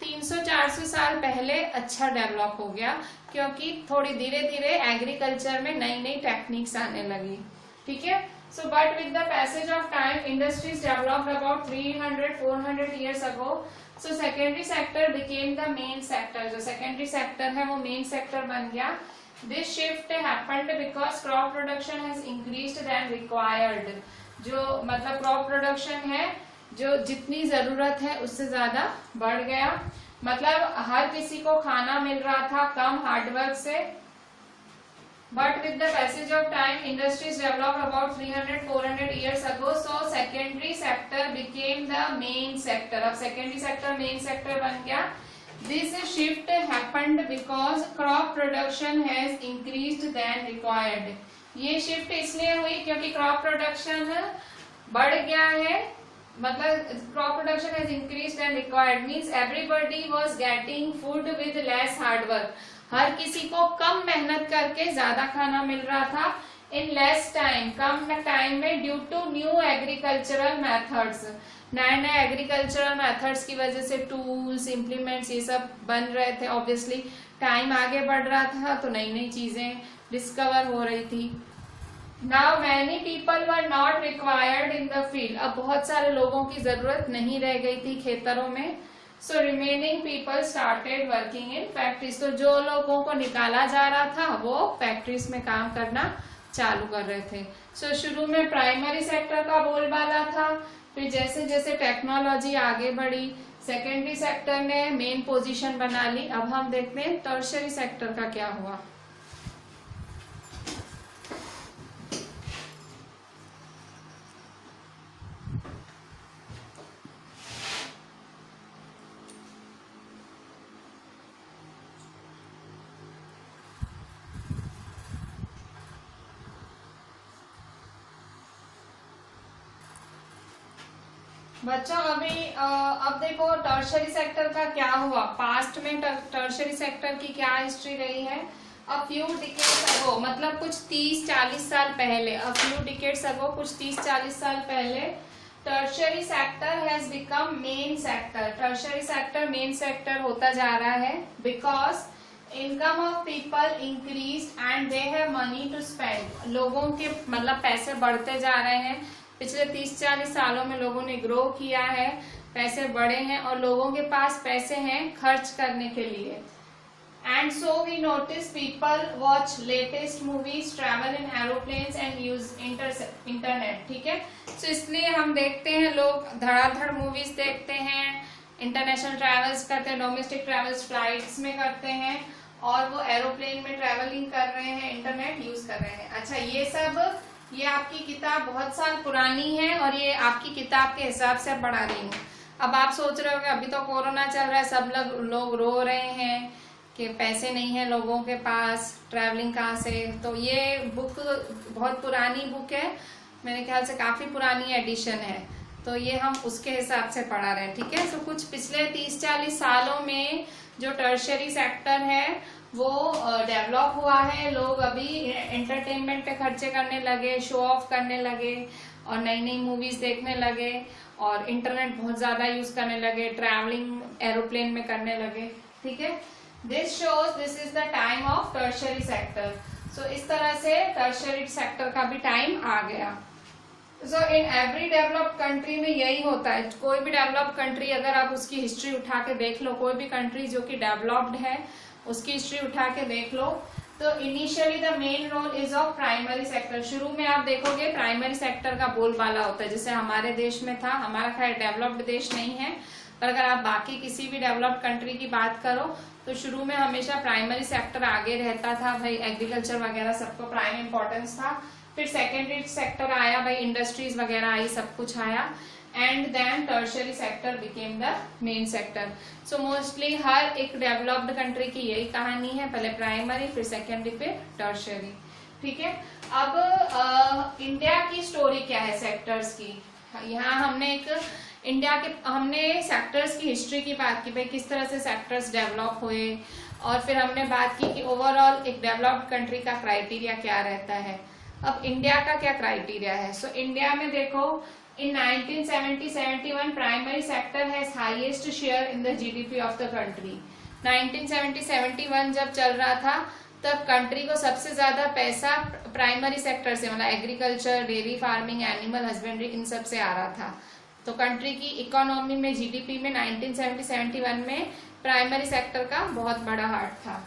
300-400 साल पहले अच्छा डेवलप हो गया, क्योंकि थोड़ी धीरे धीरे एग्रीकल्चर में नई नई टेक्निक्स आने लगी, ठीक है। So but with the passage of time industries developed about 300-400 years ago. So secondary sector became the main sector, जो सेकेंडरी सेक्टर है वो मेन सेक्टर बन गया। This shift happened because crop production has increased than required. जो मतलब crop production है, जो जितनी जरूरत है उससे ज्यादा बढ़ गया। मतलब हर किसी को खाना मिल रहा था कम हार्डवर्क से। But with the passage of time, industries developed about 300-400 years ago. So secondary sector became the main sector. अब secondary sector main sector बन गया। This shift happened because crop production has increased than required. ये shift इसलिए हुई क्योंकि crop production बढ़ गया है, मतलब crop production has increased than required means everybody was getting food with less hard work. हर किसी को कम मेहनत करके ज्यादा खाना मिल रहा था इन लेस टाइम, कम टाइम में, due to new agricultural methods. नए नए एग्रीकल्चरल मेथड्स की वजह से टूल्स, इम्प्लीमेंट्स ये सब बन रहे थे। ऑब्वियसली टाइम आगे बढ़ रहा था तो नई नई चीजें डिस्कवर हो रही थी। Now many people were not required in the field. अब बहुत सारे लोगों की जरूरत नहीं रह गई थी खेतरों में। So remaining people started working in factories. तो जो लोगों को निकाला जा रहा था वो फैक्ट्रीज में काम करना चालू कर रहे थे। सो शुरू में प्राइमरी सेक्टर का बोलबाला था, फिर जैसे जैसे टेक्नोलॉजी आगे बढ़ी सेकेंडरी सेक्टर ने मेन पोजीशन बना ली। अब हम देखते हैं टर्शियरी सेक्टर का क्या हुआ। बच्चों अब देखो टर्शियरी सेक्टर का क्या हुआ। पास्ट में टर्शियरी सेक्टर की क्या हिस्ट्री रही है। अ फ्यू डिकेड्स अगो, मतलब कुछ 30-40 साल पहले, अ फ्यू डिकेड्स अगो, कुछ 30-40 साल पहले tertiary sector has become main sector. Tertiary sector main sector होता जा रहा है because income of people increase and they have money to spend. लोगों के मतलब पैसे बढ़ते जा रहे हैं। पिछले 30-40 सालों में लोगों ने ग्रो किया है, पैसे बढ़े हैं और लोगों के पास पैसे हैं खर्च करने के लिए। And so we notice people watch latest movies, travel in aeroplanes and use internet. ठीक है, तो इसलिए हम देखते हैं लोग धड़ाधड़ मूवीज देखते हैं, इंटरनेशनल ट्रैवल्स करते हैं, डोमेस्टिक ट्रैवल्स फ्लाइट्स में करते हैं और वो एरोप्लेन में ट्रैवलिंग कर रहे हैं, इंटरनेट यूज कर रहे हैं। अच्छा, ये आपकी किताब बहुत साल पुरानी है और ये आपकी किताब के हिसाब से पढ़ा रही हूँ। अब आप सोच रहे हो कि अभी तो कोरोना चल रहा है, सब लोग रो रहे हैं कि पैसे नहीं है लोगों के पास, ट्रैवलिंग कहाँ से। तो ये बुक बहुत पुरानी बुक है, मेरे ख्याल से काफी पुरानी एडिशन है, तो ये हम उसके हिसाब से पढ़ा रहे हैं। ठीक है, तो कुछ पिछले 30-40 सालों में जो टर्शियरी सेक्टर है वो डेवलप हुआ है। लोग अभी एंटरटेनमेंट पे खर्चे करने लगे, शो ऑफ करने लगे और नई नई मूवीज देखने लगे और इंटरनेट बहुत ज्यादा यूज करने लगे, ट्रैवलिंग एरोप्लेन में करने लगे। ठीक है, this shows this is the time of tertiary sector. So इस तरह से टर्शियरी सेक्टर का भी टाइम आ गया। सो इन एवरी डेवलप्ड कंट्री में यही होता है। कोई भी डेवलप्ड कंट्री अगर आप उसकी हिस्ट्री उठा के देख लो, कोई भी कंट्री जो कि डेवलप्ड है उसकी हिस्ट्री उठा के देख लो, तो initially the main role is of primary sector. शुरू में आप देखोगे प्राइमरी सेक्टर का बोलबाला होता है, जैसे हमारे देश में था। हमारा खैर डेवलप्ड देश नहीं है, पर अगर आप बाकी किसी भी डेवलप्ड कंट्री की बात करो तो शुरू में हमेशा प्राइमरी सेक्टर आगे रहता था। भाई एग्रीकल्चर वगैरह सबको प्राइम इंपॉर्टेंस था। फिर सेकेंडरी सेक्टर आया, भाई इंडस्ट्रीज वगैरह आई, सब कुछ आया, and then tertiary sector became the main sector. So mostly हर एक डेवलप्ड कंट्री की यही कहानी है, पहले प्राइमरी फिर सेकेंडरी फिर टर्शियरी। ठीक है, अब इंडिया की स्टोरी क्या है सेक्टर्स की। यहाँ हमने सेक्टर्स की हिस्ट्री की बात की, भाई किस तरह से सेक्टर्स डेवलप हुए, और फिर हमने बात की कि ओवरऑल एक डेवलप्ड कंट्री का क्राइटेरिया क्या रहता है। अब इंडिया का क्या क्राइटेरिया है। सो इंडिया में देखो in 1970-71 primary sector has highest share in the GDP of the country। 1970-71 जब चल रहा था तब कंट्री को सबसे ज्यादा पैसा प्राइमरी सेक्टर से, मतलब agriculture, dairy farming, animal husbandry, इन सब से आ रहा था। तो कंट्री की इकोनॉमी में, जीडीपी में 1970-71 में प्राइमरी सेक्टर का बहुत बड़ा हाथ था।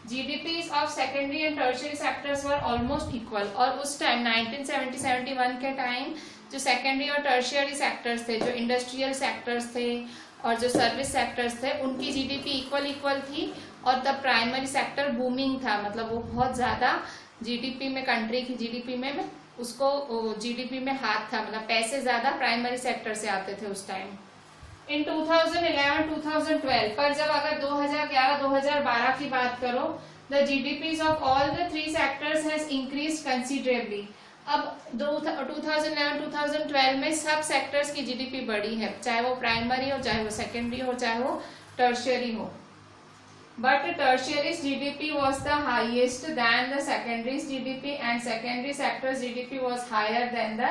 GDPs of secondary and tertiary sectors were almost equal। और उस टाइम 1970-71 के टाइम जो सेकेंडरी और टर्शियरी सेक्टर्स थे, जो इंडस्ट्रियल सेक्टर्स थे और जो सर्विस सेक्टर्स थे, उनकी जीडीपी इक्वल थी और तब प्राइमरी सेक्टर बूमिंग था, मतलब वो बहुत ज्यादा जीडीपी में, कंट्री की जीडीपी में उसको जीडीपी में हाथ था, मतलब पैसे ज्यादा प्राइमरी सेक्टर से आते थे उस टाइम। इन 2011-2012 पर जब अगर 2011-2012 की बात करो, the GDPs of all the 3 sectors has increased considerably. अब 2011-2012 में सब सेक्टर्स की जीडीपी बढ़ी है, चाहे वो प्राइमरी हो, चाहे वो सेकेंडरी हो, चाहे वो टर्शियरी हो। But tertiary's GDP was the highest than the secondary's GDP and secondary sector's GDP was higher than the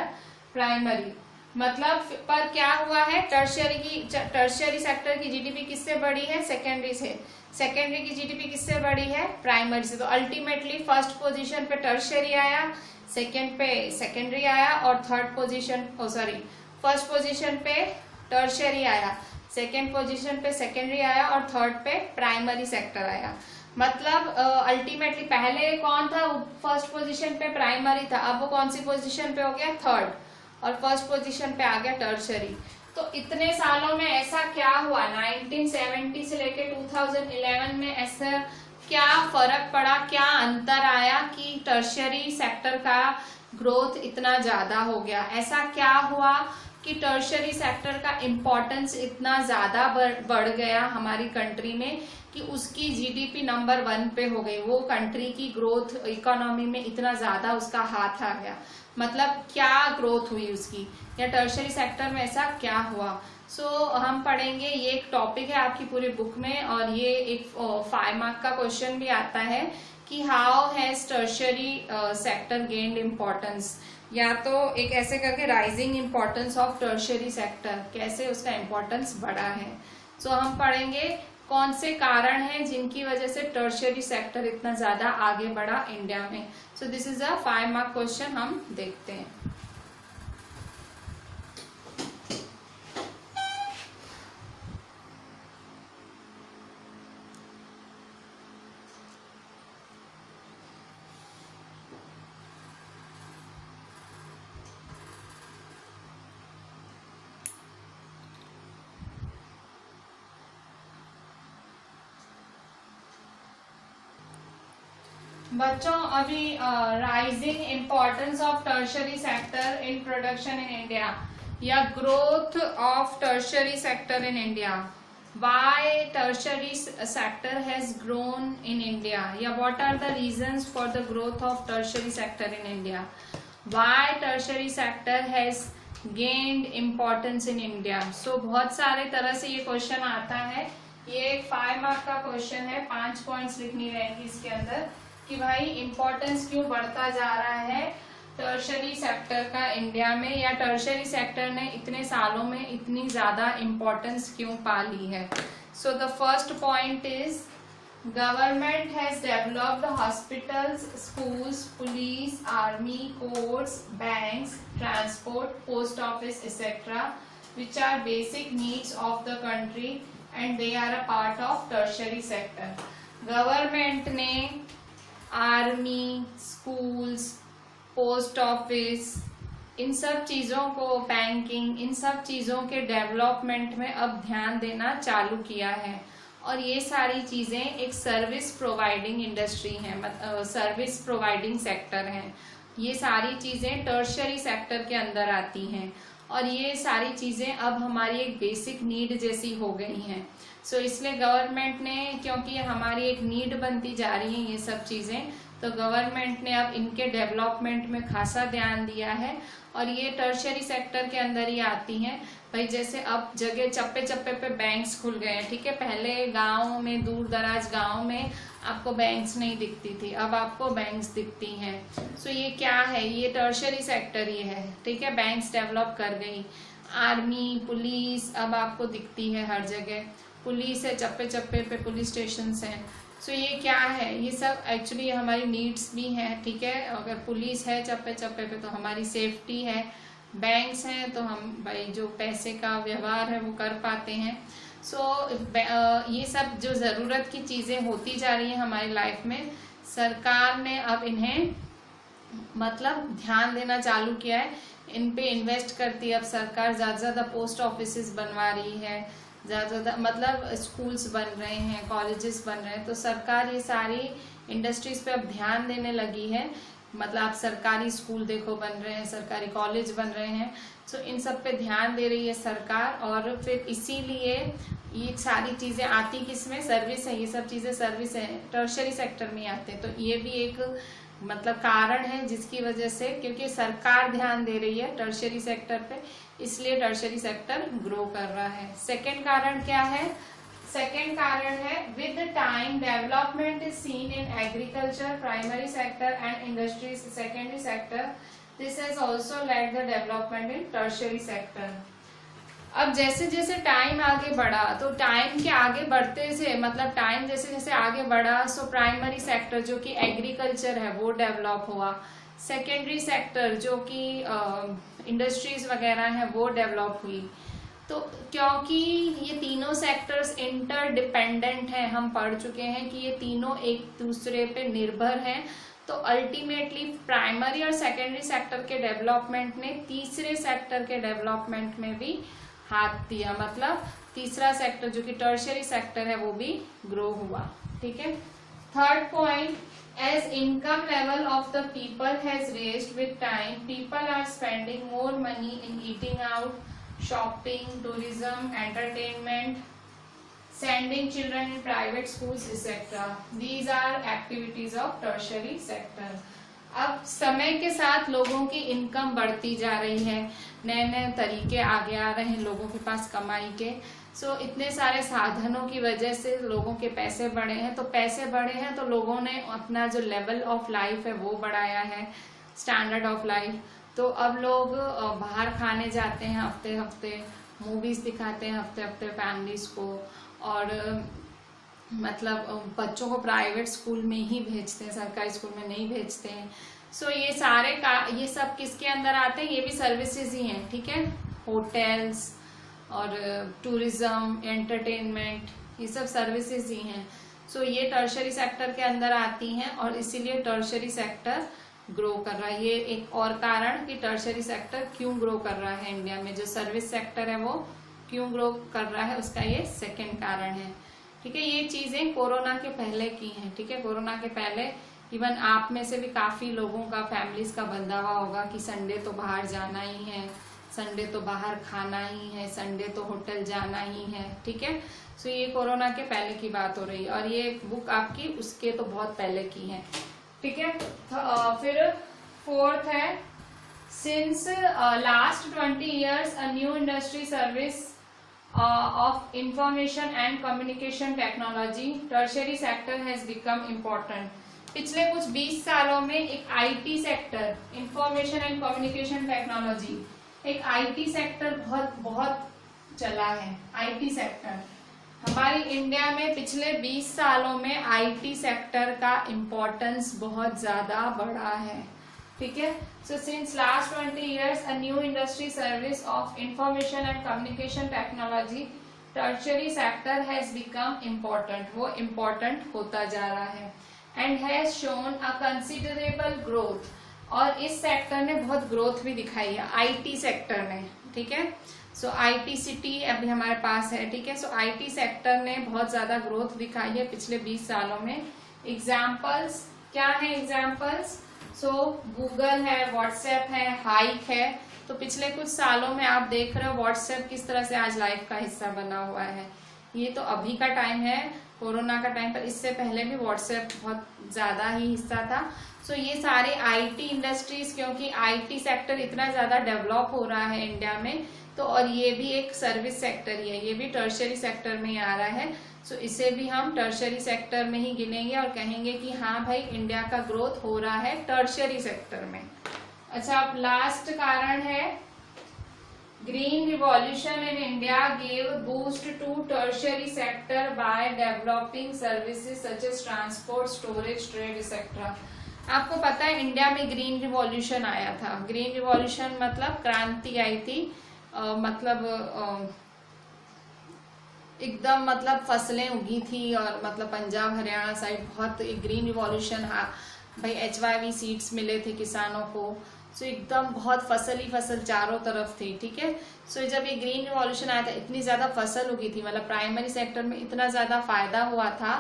primary. मतलब पर क्या हुआ है, टर्शियरी सेक्टर की जीडीपी किससे बढ़ी है, सेकेंडरी से। सेकेंडरी की जीडीपी किससे बढ़ी है, प्राइमरी से। तो अल्टीमेटली फर्स्ट पोजीशन पे टर्शियरी आया, सेकेंड पे सेकेंडरी आया और फर्स्ट पोजीशन पे टर्शियरी आया, सेकेंड पोजीशन पे सेकेंडरी आया और थर्ड पे प्राइमरी सेक्टर आया। मतलब अल्टीमेटली पहले कौन था, फर्स्ट पोजीशन पे प्राइमरी था, अब वो कौन सी पोजीशन पे हो गया, थर्ड, और फर्स्ट पोजीशन पे आ गया टर्शरी। तो इतने सालों में ऐसा क्या हुआ, 1970 से लेके 2011 में ऐसा क्या फर्क पड़ा, क्या अंतर आया कि टर्शरी सेक्टर का ग्रोथ इतना ज्यादा हो गया। ऐसा क्या हुआ कि टर्शरी सेक्टर का इम्पोर्टेंस इतना ज्यादा बढ़ गया हमारी कंट्री में कि उसकी जीडीपी नंबर 1 पे हो गई, वो कंट्री की ग्रोथ इकोनॉमी में इतना ज्यादा उसका हाथ आ गया। मतलब क्या ग्रोथ हुई उसकी, या टर्शरी सेक्टर में ऐसा क्या हुआ। हम पढ़ेंगे, ये एक टॉपिक है आपकी पूरी बुक में, और ये एक 5 मार्क का क्वेश्चन भी आता है कि how has tertiary sector gained importance, या तो एक ऐसे करके rising importance of tertiary sector, कैसे उसका इम्पोर्टेंस बढ़ा है। हम पढ़ेंगे कौन से कारण हैं जिनकी वजह से टर्शरी सेक्टर इतना ज्यादा आगे बढ़ा इंडिया में। This is a 5 mark question, हम देखते हैं। बच्चों अभी rising importance of tertiary sector in production in India, या growth of tertiary sector in India, why tertiary sector has grown in India, या what are the reasons for the growth of tertiary sector in India, why tertiary sector has gained importance in India. बहुत सारे तरह से ये question आता है। ये एक 5 मार्क का क्वेश्चन है, 5 पॉइंट्स लिखनी रहेंगी इसके अंदर कि भाई इम्पोर्टेंस क्यों बढ़ता जा रहा है टर्शरी सेक्टर का इंडिया में, या टर्शरी सेक्टर ने इतने सालों में इतनी ज्यादा इम्पोर्टेंस क्यों पा ली है। The first point is government has developed hospitals, schools, police, army, courts, banks, transport, post office etcetera which are basic needs of the country and they are a part of tertiary sector. Government ने army, schools, post office, इन सब चीजों को, banking, इन सब चीजों के development में अब ध्यान देना चालू किया है। और ये सारी चीजें एक सर्विस प्रोवाइडिंग इंडस्ट्री है, सर्विस प्रोवाइडिंग सेक्टर है। ये सारी चीजें टर्शरी सेक्टर के अंदर आती हैं, और ये सारी चीजें अब हमारी एक बेसिक नीड जैसी हो गई हैं। इसलिए गवर्नमेंट ने, क्योंकि हमारी एक नीड बनती जा रही है ये सब चीजें, तो गवर्नमेंट ने अब इनके डेवलपमेंट में खासा ध्यान दिया है, और ये टर्शरी सेक्टर के अंदर ही आती हैं। भाई जैसे अब जगह चप्पे चप्पे पे बैंक्स खुल गए हैं, ठीक है। पहले गाँव में, दूर दराज गाँव में आपको बैंक्स नहीं दिखती थी, अब आपको बैंक्स दिखती हैं। ये क्या है, ये टर्शरी सेक्टर ही है, ठीक है। बैंक्स डेवलप कर गई, आर्मी, पुलिस अब आपको दिखती है हर जगह, पुलिस है, चप्पे चप्पे पे पुलिस स्टेशन हैं। ये क्या है, ये सब एक्चुअली हमारी नीड्स भी हैं, ठीक है। अगर पुलिस है चप्पे चप्पे पे तो हमारी सेफ्टी है, बैंक्स हैं तो हम भाई जो पैसे का व्यवहार है वो कर पाते हैं। ये सब जो ज़रूरत की चीज़ें होती जा रही हैं हमारी लाइफ में, सरकार ने अब इन्हें मतलब ध्यान देना चालू किया है, इन पे इन्वेस्ट करती है अब सरकार। ज़्यादा पोस्ट ऑफिस बनवा रही है, ज़्यादा मतलब स्कूल्स बन रहे हैं, कॉलेजेस बन रहे हैं, तो सरकार ये सारी इंडस्ट्रीज पे अब ध्यान देने लगी है। मतलब आप सरकारी स्कूल देखो बन रहे हैं, सरकारी कॉलेज बन रहे हैं, इन सब पे ध्यान दे रही है सरकार। और फिर इसीलिए ये सारी चीज़ें आती किसमें, सर्विस है, ये सब चीज़ें सर्विस है, टर्शरी सेक्टर में आते हैं। तो ये भी एक मतलब कारण है जिसकी वजह से, क्योंकि सरकार ध्यान दे रही है टर्शरी सेक्टर पे, इसलिए टर्शरी सेक्टर ग्रो कर रहा है। सेकंड कारण क्या है, सेकंड कारण है with time development is seen in agriculture, primary sector and industries, secondary sector. This has also led the development in tertiary sector. अब जैसे जैसे टाइम आगे बढ़ा, तो टाइम के आगे बढ़ते से मतलब टाइम जैसे जैसे आगे बढ़ा, प्राइमरी सेक्टर जो कि एग्रीकल्चर है वो डेवलप हुआ, सेकेंडरी सेक्टर जो कि इंडस्ट्रीज वगैरह है वो डेवलप हुई, तो क्योंकि ये तीनों सेक्टर्स इंटरडिपेंडेंट हैं, हम पढ़ चुके हैं कि ये तीनों एक दूसरे पे निर्भर हैं, तो अल्टीमेटली प्राइमरी और सेकेंडरी सेक्टर के डेवलपमेंट ने तीसरे सेक्टर के डेवलपमेंट में भी हाथ दिया, मतलब तीसरा सेक्टर जो कि टर्शियरी सेक्टर है वो भी ग्रो हुआ। ठीक है। Third point, as income level of the people has raised with time, people are spending more money in eating out, shopping, tourism, entertainment, sending children in private schools, etc. These are activities of tertiary sector. अब समय के साथ लोगों की income बढ़ती जा रही है, नए नए तरीके आगे आ रहे हैं लोगों के पास कमाई के। इतने सारे साधनों की वजह से लोगों के पैसे बढ़े हैं, तो पैसे बढ़े हैं तो लोगों ने अपना जो लेवल ऑफ लाइफ है वो बढ़ाया है, स्टैंडर्ड ऑफ लाइफ। तो अब लोग बाहर खाने जाते हैं हफ्ते हफ्ते, मूवीज दिखाते हैं हफ्ते हफ्ते फैमिलीज को, और मतलब बच्चों को प्राइवेट स्कूल में ही भेजते हैं, सरकारी स्कूल में नहीं भेजते हैं। ये सब किसके अंदर आते हैं? ये भी सर्विसेज ही हैं। ठीक है। होटल्स और टूरिज्म, एंटरटेनमेंट, ये सब सर्विसेज ही हैं। ये टर्शरी सेक्टर के अंदर आती हैं और इसीलिए टर्शरी सेक्टर ग्रो कर रहा है। ये एक और कारण कि टर्शरी सेक्टर क्यों ग्रो कर रहा है इंडिया में, जो सर्विस सेक्टर है वो क्यों ग्रो कर रहा है, उसका ये सेकेंड कारण है। ठीक है। ये चीजें कोरोना के पहले की हैं। ठीक है। कोरोना के पहले इवन आप में से भी काफी लोगों का, फैमिलीज का बंधावा होगा कि संडे तो बाहर जाना ही है, संडे तो बाहर खाना ही है, संडे तो होटल जाना ही है। ठीक है। ये कोरोना के पहले की बात हो रही है और ये बुक आपकी उसके तो बहुत पहले की है। ठीक है। फिर फोर्थ है, since last 20 years a new industry service of information and communication technology, tertiary sector has become important. पिछले कुछ 20 सालों में एक IT sector, information and communication technology, एक आईटी सेक्टर बहुत चला है। आईटी सेक्टर हमारी इंडिया में पिछले 20 सालों में आईटी सेक्टर का इम्पोर्टेंस बहुत ज्यादा बढ़ा है। ठीक है। Since last 20 years a new industry service of information and communication technology, tertiary sector has become important. वो important होता जा रहा है and has shown a considerable growth, और इस सेक्टर ने बहुत ग्रोथ भी दिखाई है आईटी सेक्टर ने। ठीक है। आईटी सिटी अभी हमारे पास है। ठीक है। आईटी सेक्टर ने बहुत ज्यादा ग्रोथ दिखाई है पिछले 20 सालों में। एग्जाम्पल्स क्या है? एग्जाम्पल्स गूगल है, व्हाट्सएप है, हाइक है। तो पिछले कुछ सालों में आप देख रहे हो व्हाट्सएप किस तरह से आज लाइफ का हिस्सा बना हुआ है। ये तो अभी का टाइम है, कोरोना का टाइम, पर इससे पहले भी व्हाट्सएप बहुत ज्यादा ही हिस्सा था। ये सारे आईटी इंडस्ट्रीज, क्योंकि आईटी सेक्टर इतना ज्यादा डेवलप हो रहा है इंडिया में, तो और ये भी एक सर्विस सेक्टर ही है, ये भी टर्शियरी सेक्टर में ही आ रहा है। इसे भी हम टर्शियरी सेक्टर में ही गिनेंगे और कहेंगे कि हाँ भाई इंडिया का ग्रोथ हो रहा है टर्शियरी सेक्टर में। अच्छा, अब लास्ट कारण है, green revolution in India gave boost to tertiary sector by developing services such as transport, storage, trade etcetera. आपको पता है इंडिया में ग्रीन रिवॉल्यूशन आया था। ग्रीन रिवॉल्यूशन मतलब क्रांति आई थी, एकदम मतलब फसलें उगी थी, और मतलब पंजाब हरियाणा साइड बहुत एक ग्रीन रिवॉल्यूशन भाई HYV सीड्स मिले थे किसानों को। एकदम बहुत फसल ही फसल चारों तरफ थी। ठीक है। जब ये ग्रीन रिवॉल्यूशन आया था इतनी ज्यादा फसल उगी थी, मतलब प्राइमरी सेक्टर में इतना ज्यादा फायदा हुआ था।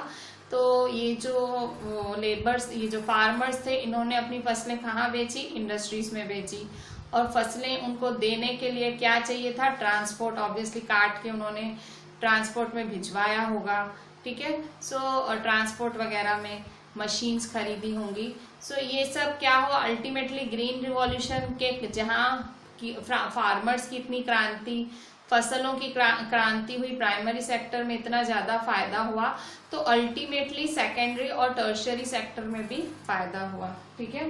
तो ये जो लेबर्स, ये जो फार्मर्स थे, इन्होंने अपनी फसलें कहाँ बेची? इंडस्ट्रीज में बेची। और फसलें उनको देने के लिए क्या चाहिए था? ट्रांसपोर्ट। ऑब्वियसली काट के उन्होंने ट्रांसपोर्ट में भिजवाया होगा। ठीक है। और ट्रांसपोर्ट वगैरह में मशीन्स खरीदी होंगी। ये सब क्या हुआ? अल्टीमेटली ग्रीन रिवॉल्यूशन के जहाँ की फार्मर्स की इतनी क्रांति, फसलों की क्रांति हुई, प्राइमरी सेक्टर में इतना ज्यादा फायदा हुआ, तो अल्टीमेटली सेकेंडरी और टर्शियरी सेक्टर में भी फायदा हुआ। ठीक है।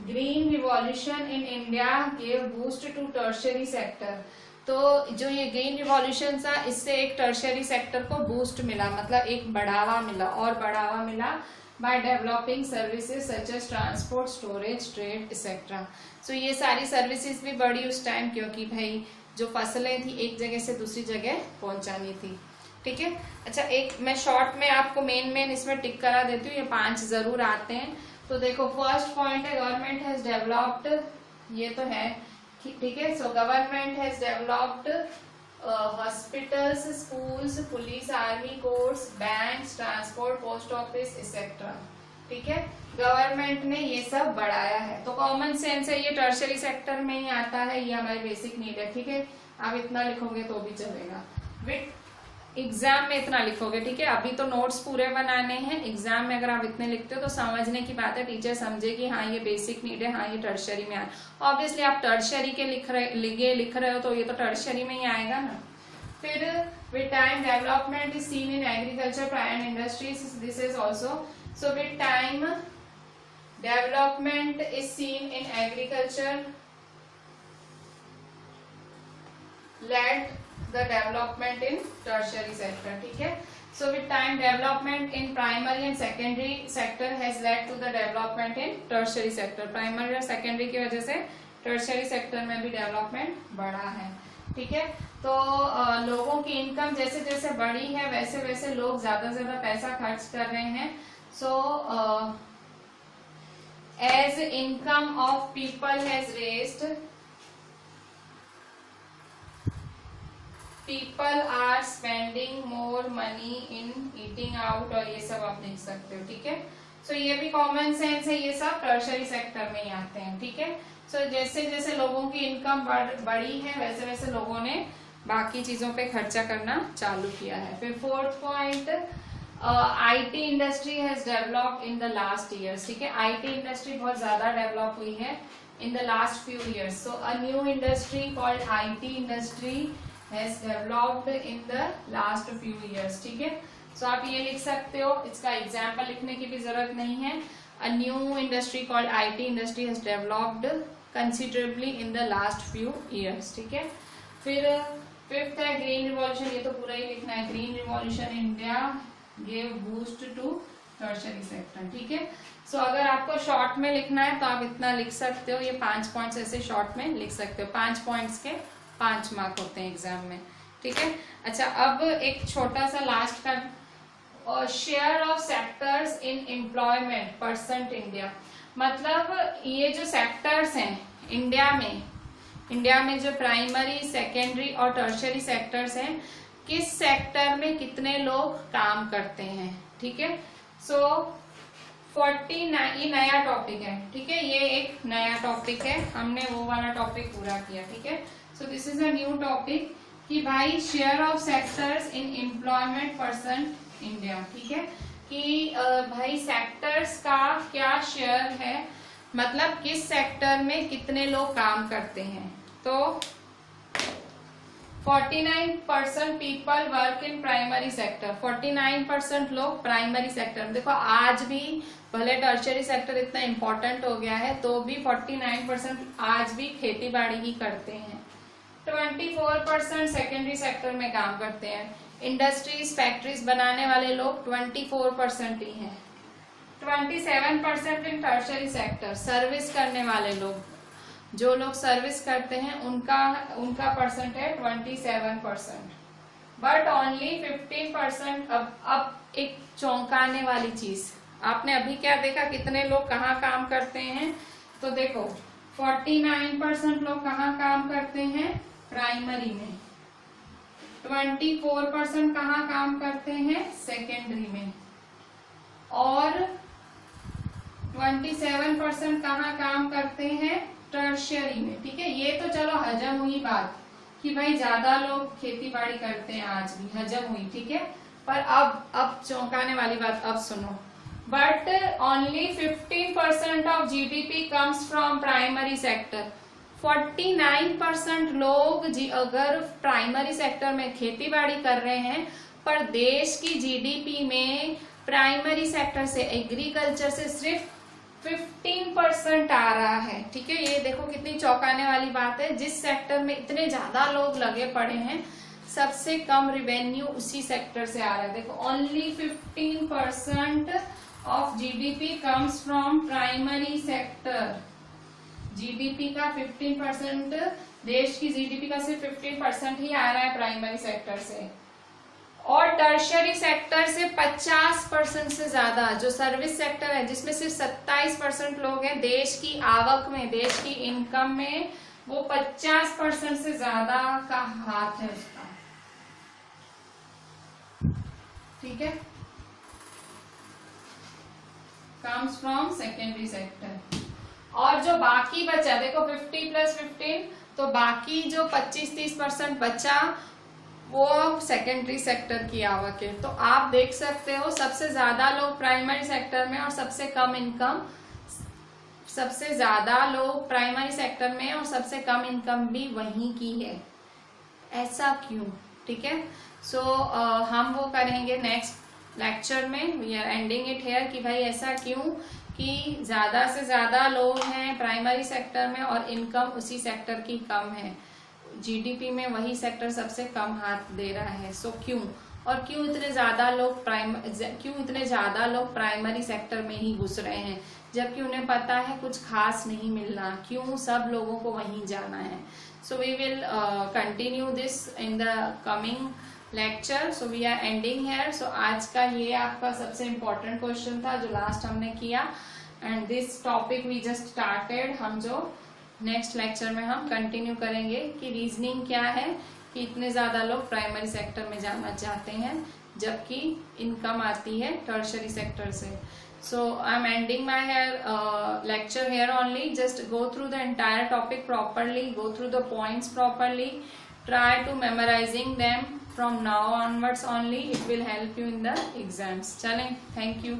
Green revolution in India gave boost to tertiary sector. तो जो ये ग्रीन रिवॉल्यूशन था, इससे एक टर्शियरी सेक्टर को बूस्ट मिला, मतलब एक बढ़ावा मिला और बढ़ावा मिला by developing services such as transport, storage, trade, etc. So ये सारी सर्विसेज भी बढ़ी उस टाइम, क्योंकि भाई जो फसलें थी एक जगह से दूसरी जगह पहुंचानी थी। ठीक है, अच्छा एक मैं शॉर्ट में आपको मेन इसमें टिक करा देती हूँ, ये 5 जरूर आते हैं। तो देखो फर्स्ट पॉइंट है गवर्नमेंट हैज डेवलप्ड, ये तो है ठीक है। So government has developed hospitals, schools, police, army, courts, banks, transport, post office etcetera. ठीक है, गवर्नमेंट ने ये सब बढ़ाया है। तो कॉमन सेंस है, ये टर्शरी सेक्टर में ही आता है, ये हमारी बेसिक नीड है। ठीक है, आप इतना लिखोगे तो भी चलेगा, विथ एग्जाम में इतना लिखोगे। ठीक है, अभी तो नोट्स पूरे बनाने हैं, एग्जाम में अगर आप इतने लिखते हो तो समझने की बात है, टीचर समझे कि हाँ ये बेसिक नीड है, हाँ ये टर्शरी में आए। ऑब्वियसली आप टर्शरी के लिख रहे हो तो ये तो टर्शरी में ही आएगा ना। फिर with time development is seen in agriculture and industries, this is also. So with time development is seen in agriculture led the development in tertiary sector। ठीक है, so with time development in primary and secondary sector has led to the development in tertiary sector। primary और secondary की वजह से tertiary sector में भी development बढ़ा है। ठीक है, तो लोगों की इनकम जैसे जैसे बढ़ी है वैसे वैसे लोग ज्यादा से ज्यादा पैसा खर्च कर रहे हैं। so as income of people has raised, people are spending more money in eating out, और ये सब आप देख सकते हो। ठीक है, सो ये भी कॉमन सेंस है, ये सब टर्शरी सेक्टर में ही आते हैं। ठीक है, सो जैसे जैसे लोगों की इनकम बढ़ी है वैसे वैसे लोगों ने बाकी चीजों पे खर्चा करना चालू किया है। फिर fourth point, IT industry has developed in the last years. ठीक है, आईटी इंडस्ट्री बहुत ज्यादा डेवलप हुई है in the last few years. So a new industry called IT industry has developed in the last few years। ठीक है, सो आप ये लिख सकते हो, इसका एग्जाम्पल लिखने की भी जरूरत नहीं है। A new industry called IT industry has developed considerably in the last few years। ठीक है, फिर फिफ्थ है ग्रीन रिवॉल्यूशन, ये तो पूरा ही लिखना है। Green revolution India gave boost to tertiary sector। ठीक है, सो अगर आपको शॉर्ट में लिखना है तो आप इतना लिख सकते हो, ये 5 पॉइंट्स ऐसे शॉर्ट में लिख सकते हो। 5 पॉइंट्स के 5 मार्क होते हैं एग्जाम में। ठीक है, अच्छा अब एक छोटा सा लास्ट का, share of sectors in employment percent India. मतलब ये जो सेक्टर्स हैं इंडिया में जो प्राइमरी, सेकेंडरी और टर्शरी सेक्टर्स हैं, किस सेक्टर में कितने लोग काम करते हैं। ठीक है, सो 49, ये नया टॉपिक है। ठीक है, ये एक नया टॉपिक है, हमने वो वाला टॉपिक पूरा किया। ठीक है, so this is a new topic कि भाई share of sectors in employment percent India. ठीक है, कि भाई सेक्टर्स का क्या शेयर है, मतलब किस सेक्टर में कितने लोग काम करते हैं। तो 49% people work in primary sector, 49% लोग प्राइमरी सेक्टर में। देखो आज भी भले टर्शरी सेक्टर इतना इम्पोर्टेंट हो गया है तो भी 49% आज भी खेती बाड़ी ही करते हैं। 24% सेकेंडरी सेक्टर में काम करते हैं। इंडस्ट्रीज, फैक्ट्रीज बनाने वाले लोग 24% ही हैं। 27% इन टर्शरी सेक्टर, सर्विस करने वाले लोग, जो लोग सर्विस करते हैं उनका परसेंट है 27%। But only 15%। अब एक चौंकाने वाली चीज, आपने अभी क्या देखा, कितने लोग कहाँ काम करते हैं। तो देखो 49% लोग कहाँ काम करते हैं, प्राइमरी में। 24% कहाँ काम करते हैं, सेकेंडरी में। और 27% कहाँ काम करते हैं, टर्शियरी में। ठीक है, ये तो चलो हजम हुई बात कि भाई ज्यादा लोग खेती बाड़ी करते हैं, आज भी हजम हुई। ठीक है, पर अब चौंकाने वाली बात अब सुनो। But only 15% of GDP comes from primary sector. 49% लोग अगर प्राइमरी सेक्टर में खेती बाड़ी कर रहे हैं, पर देश की जीडीपी में प्राइमरी सेक्टर से, एग्रीकल्चर से सिर्फ 15% आ रहा है। ठीक है, ये देखो कितनी चौंकाने वाली बात है। जिस सेक्टर में इतने ज्यादा लोग लगे पड़े हैं, सबसे कम रिवेन्यू उसी सेक्टर से आ रहा है। देखो only 15% of GDP comes from primary sector. GDP का 15%, देश की जीडीपी का सिर्फ 15% ही आ रहा है प्राइमरी सेक्टर से, और टर्शरी सेक्टर से 50% से ज्यादा। जो सर्विस सेक्टर है जिसमें सिर्फ 27% लोग हैं, देश की आवक में, देश की इनकम में वो 50% से ज्यादा का हाथ है उसका, ठीक है। Comes from secondary sector. और जो बाकी बचा, देखो 50 + 15, तो बाकी जो 25-30% बचा वो सेकेंडरी सेक्टर की आवक है। तो आप देख सकते हो सबसे ज्यादा लोग प्राइमरी सेक्टर में और सबसे कम इनकम, सबसे ज्यादा लोग प्राइमरी सेक्टर में और सबसे कम इनकम भी वहीं की है। ऐसा क्यों, ठीक है। सो हम वो करेंगे नेक्स्ट लेक्चर में। We are ending it here कि भाई ऐसा क्यों कि ज्यादा से ज्यादा लोग हैं प्राइमरी सेक्टर में और इनकम उसी सेक्टर की कम है, जीडीपी में वही सेक्टर सबसे कम हाथ दे रहा है। सो क्यों, और क्यों इतने ज्यादा लोग प्राइमरी सेक्टर में ही घुस रहे हैं, जबकि उन्हें पता है कुछ खास नहीं मिलना, क्यों सब लोगों को वहीं जाना है। So we will continue this in the coming lecture. So we are ending here. So आज का ये आपका सबसे इम्पोर्टेंट क्वेश्चन था जो लास्ट हमने किया, and this topic we just started. हम जो नेक्स्ट लेक्चर में हम कंटिन्यू करेंगे कि रीजनिंग क्या है कि इतने ज्यादा लोग प्राइमरी सेक्टर में जाना चाहते हैं जबकि इनकम आती है टर्शरी सेक्टर से। So I'm ending my lecture here only. Just go through the entire topic properly, go through the points properly, try to memorizing them from now onwards only. It will help you in the exams. चलें, thank you.